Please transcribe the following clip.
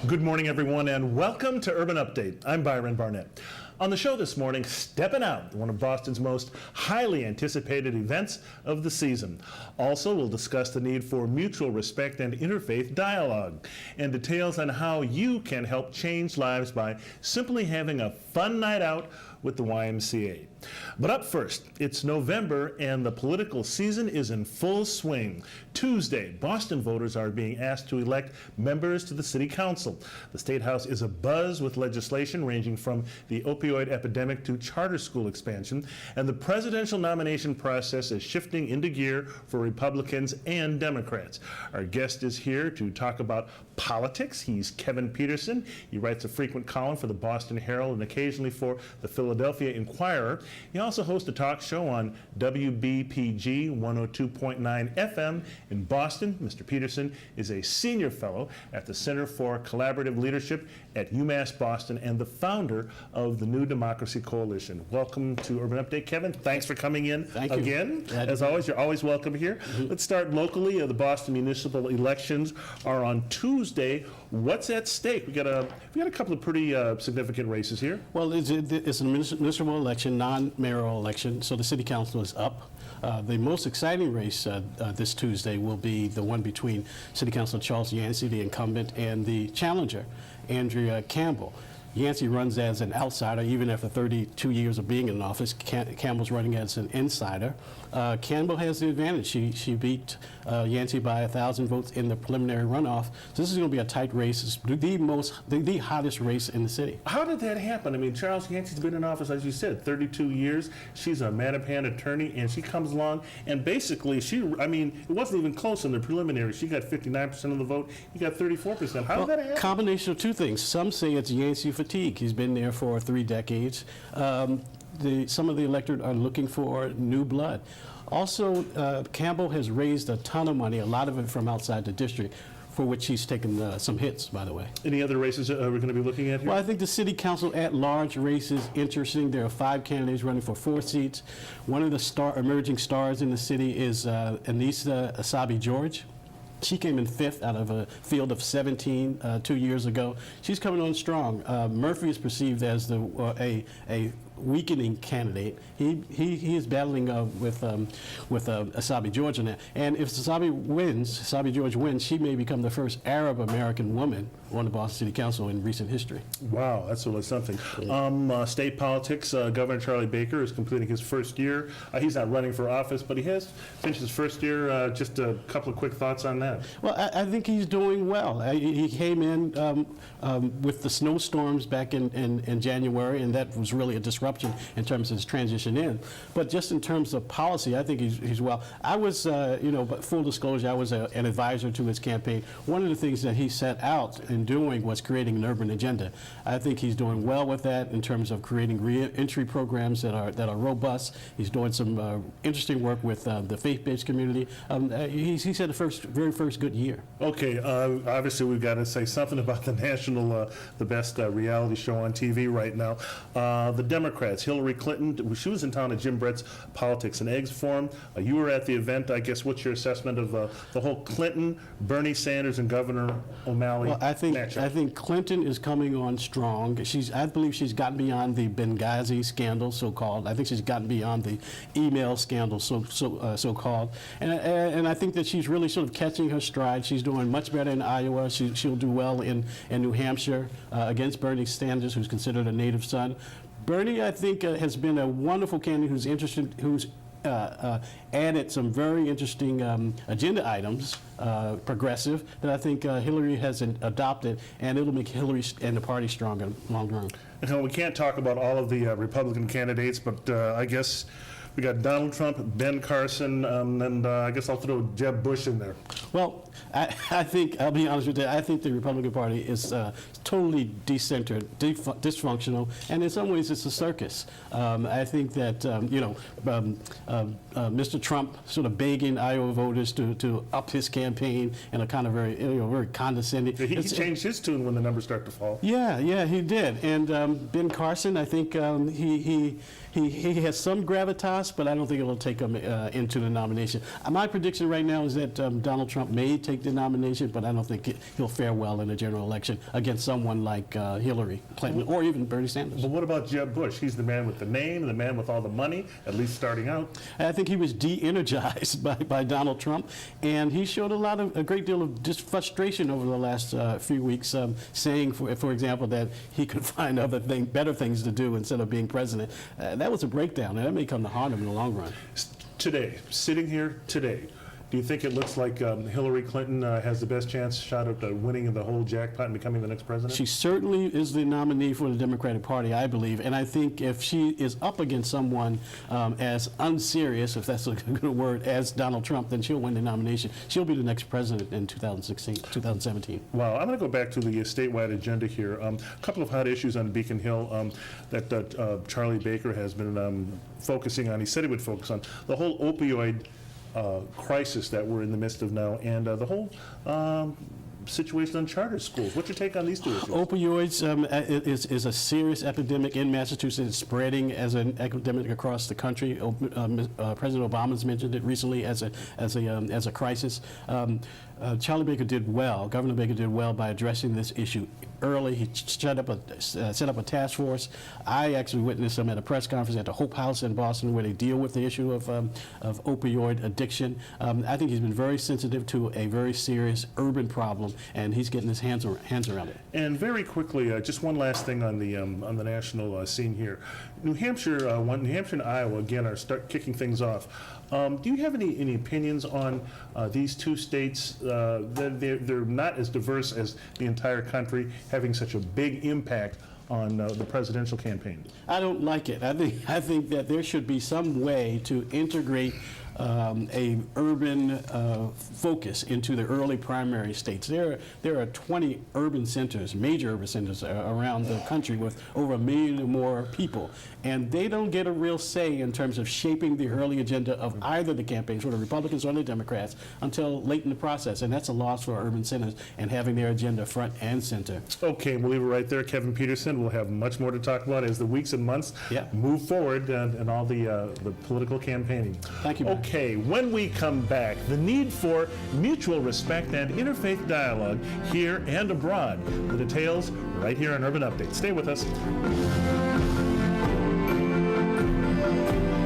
Good morning, everyone, and welcome to Urban Update. I'm Byron Barnett. On the show this morning, stepping out, one of Boston's most highly anticipated events of the season. Also, we'll discuss the need for mutual respect and interfaith dialogue, and details on how you can help change lives by simply having a fun night out with the YMCA. But up first, it's November and the political season is in full swing. Tuesday, Boston voters are being asked to elect members to the City Council. The State House is abuzz with legislation ranging from the opioid epidemic to charter school expansion, and the presidential nomination process is shifting into gear for Republicans and Democrats. Our guest is here to talk about politics. He's Kevin Peterson. He writes a frequent column for the Boston Herald and occasionally for the Philadelphia Inquirer. He also hosts a talk show on WBPG 102.9 FM in Boston. Mr. Peterson is a senior fellow at the Center for Collaborative Leadership at UMass Boston and the founder of the New Democracy Coalition. Welcome to Urban Update, Kevin. Thanks for coming in again. As always, you're always welcome here. Let's start locally. The Boston municipal elections are on Tuesday. What's at stake? We got a couple of pretty significant races here. Well, it's a municipal election, non-mayoral election, so the city council is up. The most exciting race this Tuesday will be the one between City Councilor Charles Yancey, the incumbent, and the challenger, Andrea Campbell. Yancey runs as an outsider, even after 32 years of being in office. Campbell's running as an insider. Campbell has the advantage. She beat Yancey by 1,000 votes in the preliminary runoff. So this is going to be a tight race. It's the hottest race in the city. How did that happen? I mean, Charles Yancey's been in office, as you said, 32 years. She's a Mattapan attorney, and she comes along, and basically, it wasn't even close in the preliminary. She got 59% of the vote. He got 34%. How did that happen? Combination of two things. Some say it's Yancey fatigue. He's been there for 3 decades. Some of the electorate are looking for new blood. Also, Campbell has raised a ton of money, a lot of it from outside the district, for which he's taken some hits, by the way. Any other races we're going to be looking at here? Well, I think the city council at-large race is interesting. There are 5 candidates running for 4 seats. One of the emerging stars in the city is Anissa Asabi-George. She came in 5th out of a field of 17 2 years ago. She's coming on strong. Murphy is perceived as a weakening candidate. He is battling with Asabi George in that. And if Asabi George wins, she may become the first Arab American woman on the Boston City Council in recent history. Wow, that's really something. State politics, Governor Charlie Baker is completing his first year. He's not running for office, but he has finished his first year. Just a couple of quick thoughts on that. Well, I think he's doing well. He came in with the snowstorms back in January, and that was really a disruption in terms of his transition in. But just in terms of policy, I think he's well. I was, but full disclosure, I was an advisor to his campaign. One of the things that he set out in doing was creating an urban agenda. I think he's doing well with that in terms of creating re-entry programs that are robust. He's doing some interesting work with the faith-based community. He's had the very first good year. Okay, obviously we've got to say something about the national, the best reality show on TV right now. The Democrats, Hillary Clinton, she was in town at Jim Brett's Politics and Eggs Forum. You were at the event. I guess what's your assessment of the whole Clinton, Bernie Sanders, and Governor O'Malley matchup? I think Clinton is coming on strong. I believe she's gotten beyond the Benghazi scandal, so-called. I think she's gotten beyond the email scandal, so-called. And I think that she's really sort of catching her stride. She's doing much better in Iowa. She'll do well in New Hampshire against Bernie Sanders, who's considered a native son. Bernie, I think, has been a wonderful candidate who's added some very interesting agenda items, progressive, that I think Hillary has adopted, and it'll make Hillary and the party stronger long run. We can't talk about all of the Republican candidates, but I guess we got Donald Trump, Ben Carson, and I guess I'll throw Jeb Bush in there. Well, I think, I'll be honest with you, I think the Republican Party is totally decentered, dysfunctional, and in some ways it's a circus. I think that, Mr. Trump sort of begging Iowa voters to up his campaign in a kind of very condescending. He changed his tune when the numbers start to fall. Yeah, he did. And Ben Carson, I think He has some gravitas, but I don't think it will take him into the nomination. My prediction right now is that Donald Trump may take the nomination, but I don't think he'll fare well in the general election against someone like Hillary Clinton or even Bernie Sanders. But what about Jeb Bush? He's the man with the name, the man with all the money, at least starting out. I think he was de-energized by Donald Trump, and he showed a great deal of just frustration over the last few weeks, saying, for example, that he could find better things to do instead of being president. That was a breakdown, and that may come to haunt him in the long run. Today, sitting here today, do you think it looks like Hillary Clinton has the best shot at winning the whole jackpot and becoming the next president? She certainly is the nominee for the Democratic Party, I believe. And I think if she is up against someone as unserious, if that's a good word, as Donald Trump, then she'll win the nomination. She'll be the next president in 2017. Wow. I'm going to go back to the statewide agenda here. A couple of hot issues on Beacon Hill that Charlie Baker has been focusing on. He said he would focus on the whole opioid crisis that we're in the midst of now, and the whole situation on charter schools. What's your take on these two issues? Opioids is a serious epidemic in Massachusetts. It's spreading as an epidemic across the country. President Obama's mentioned it recently as a crisis. Charlie Baker did well. Governor Baker did well by addressing this issue early. He set up a task force. I actually witnessed him at a press conference at the Hope House in Boston, where they deal with the issue of opioid addiction. I think he's been very sensitive to a very serious urban problem, and he's getting his hands around it. And very quickly, just one last thing on the national scene here. New Hampshire and Iowa again are kicking things off. Do you have any opinions on these two states? They're not as diverse as the entire country, having such a big impact on the presidential campaign. I don't like it. I think that there should be some way to integrate a urban focus into the early primary states. There are 20 urban centers, major urban centers around the country with over 1 million or more people, and they don't get a real say in terms of shaping the early agenda of either the campaigns, for the Republicans or the Democrats, until late in the process, and that's a loss for urban centers and having their agenda front and center. Okay, we'll leave it right there. Kevin Peterson, we'll have much more to talk about as the weeks and months move forward and all the political campaigning. Thank you, Brian. Okay, when we come back, the need for mutual respect and interfaith dialogue here and abroad. The details right here on Urban Update. Stay with us.